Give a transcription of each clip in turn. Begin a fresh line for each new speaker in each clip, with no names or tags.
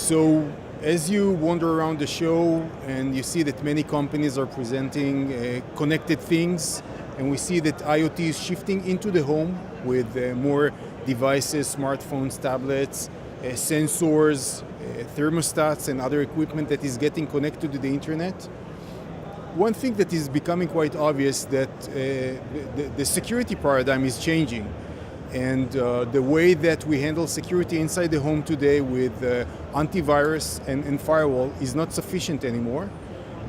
So as you wander around the show and you see that many companies are presenting connected things, and we see that IoT is shifting into the home with more devices, smartphones, tablets, sensors, thermostats, and other equipment that is getting connected to the internet. One thing that is becoming quite obvious that the security paradigm is changing. And the way that we handle security inside the home today with antivirus and firewall is not sufficient anymore.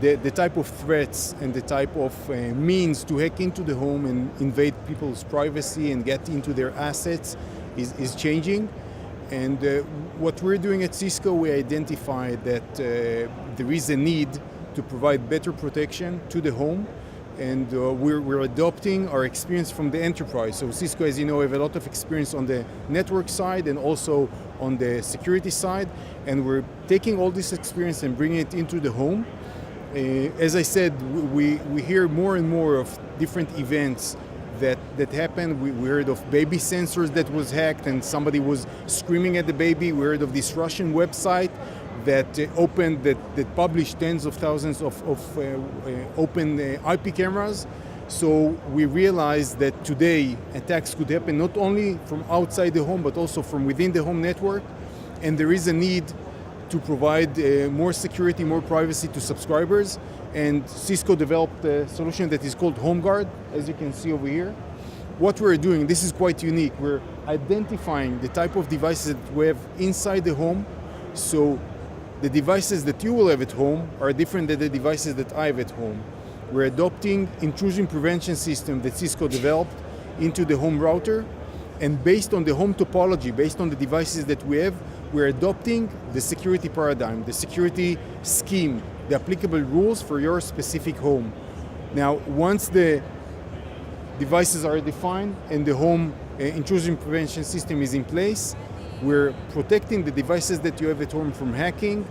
The type of threats and the type of means to hack into the home and invade people's privacy and get into their assets is changing. And what we're doing at Cisco, we identified that there is a need to provide better protection to the home. And we're adopting our experience from the enterprise. So Cisco, as you know, have a lot of experience on the network side and also on the security side. And we're taking all this experience and bringing it into the home. As I said, we hear more and more of different events that happen. We heard of baby sensors that was hacked and somebody was screaming at the baby. We heard of this Russian website that that published tens of thousands of open IP cameras. So we realized that today attacks could happen not only from outside the home, but also from within the home network. And there is a need to provide more security, more privacy to subscribers. And Cisco developed a solution that is called HomeGuard, as you can see over here. What we're doing, this is quite unique. We're identifying the type of devices that we have inside the home. So the devices that you will have at home are different than the devices that I have at home. We're adopting intrusion prevention system that Cisco developed into the home router. And based on the home topology, based on the devices that we have, we're adopting the security paradigm, the security scheme, the applicable rules for your specific home. Now, once the devices are defined and the home intrusion prevention system is in place, we're protecting the devices that you have at home from hacking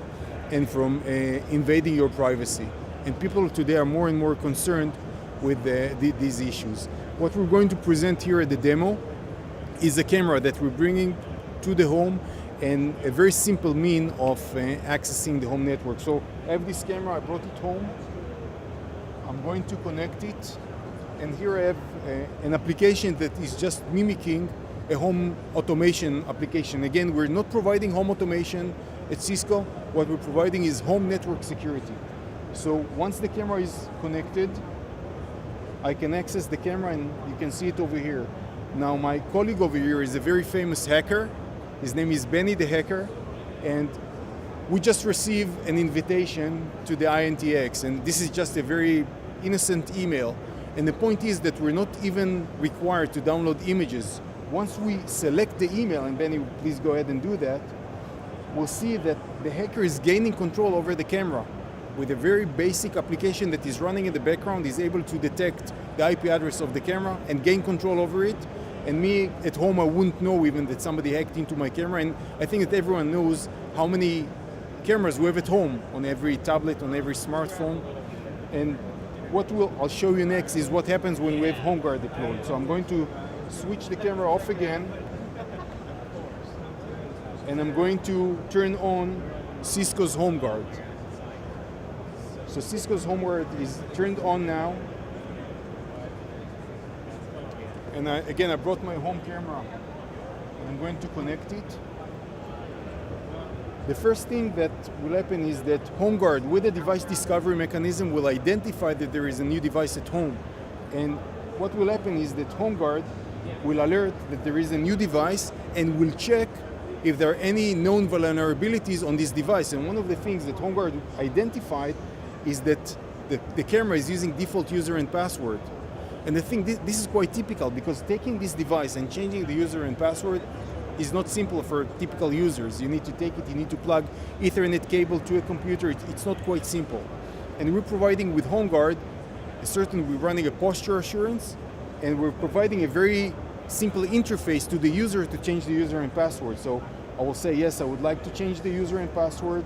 and from invading your privacy. And people today are more and more concerned with these issues. What we're going to present here at the demo is a camera that we're bringing to the home and a very simple mean of accessing the home network. So I have this camera, I brought it home. I'm going to connect it. And here I have an application that is just mimicking a home automation application. Again, we're not providing home automation at Cisco. What we're providing is home network security. So once the camera is connected, I can access the camera and you can see it over here. Now my colleague over here is a very famous hacker. His name is Benny the Hacker. And we just received an invitation to the INTX. And this is just a very innocent email. And the point is that we're not even required to download images. Once we select the email, and Benny, please go ahead and do that, we'll see that the hacker is gaining control over the camera. With a very basic application that is running in the background, is able to detect the IP address of the camera and gain control over it. And me at home, I wouldn't know even that somebody hacked into my camera. And I think that everyone knows how many cameras we have at home on every tablet, on every smartphone. And what I'll show you next is what happens when we have HomeGuard deployed. So I'm going to switch the camera off again. And I'm going to turn on Cisco's HomeGuard. So Cisco's HomeGuard is turned on now. And again, I brought my home camera. I'm going to connect it. The first thing that will happen is that HomeGuard, with a device discovery mechanism, will identify that there is a new device at home. And what will happen is that HomeGuard will alert that there is a new device and will check if there are any known vulnerabilities on this device. And one of the things that HomeGuard identified is that the camera is using default user and password. And I think this is quite typical, because taking this device and changing the user and password is not simple for typical users. You need to take it, you need to plug Ethernet cable to a computer. It's not quite simple. And we're providing with HomeGuard, we're running a posture assurance, and we're providing a very simple interface to the user to change the user and password. So I will say, yes, I would like to change the user and password.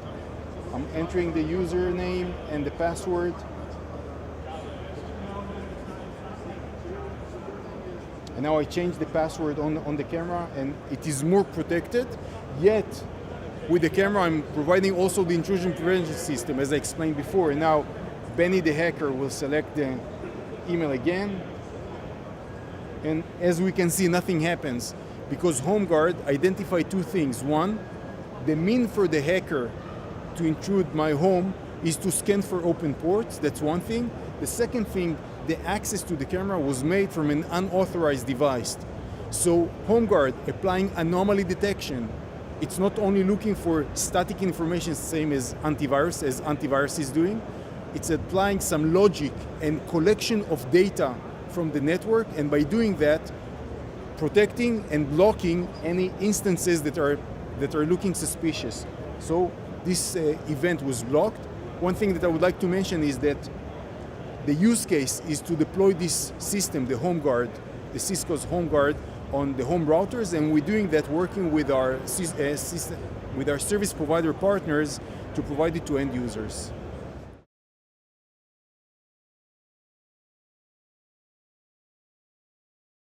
I'm entering the username and the password. And now I change the password on the camera, and it is more protected, yet with the camera, I'm providing also the intrusion prevention system, as I explained before. And now, Benny the hacker will select the email again. And as we can see, nothing happens because HomeGuard identified two things. One, the mean for the hacker to intrude my home is to scan for open ports. That's one thing. The second thing, the access to the camera was made from an unauthorized device. So HomeGuard applying anomaly detection, it's not only looking for static information, same as antivirus is doing. It's applying some logic and collection of data from the network, and by doing that, protecting and blocking any instances that are looking suspicious. So this event was blocked. One thing that I would like to mention is that the use case is to deploy this system, the HomeGuard, the Cisco's HomeGuard, on the home routers, and we're doing that working with our service provider partners to provide it to end users.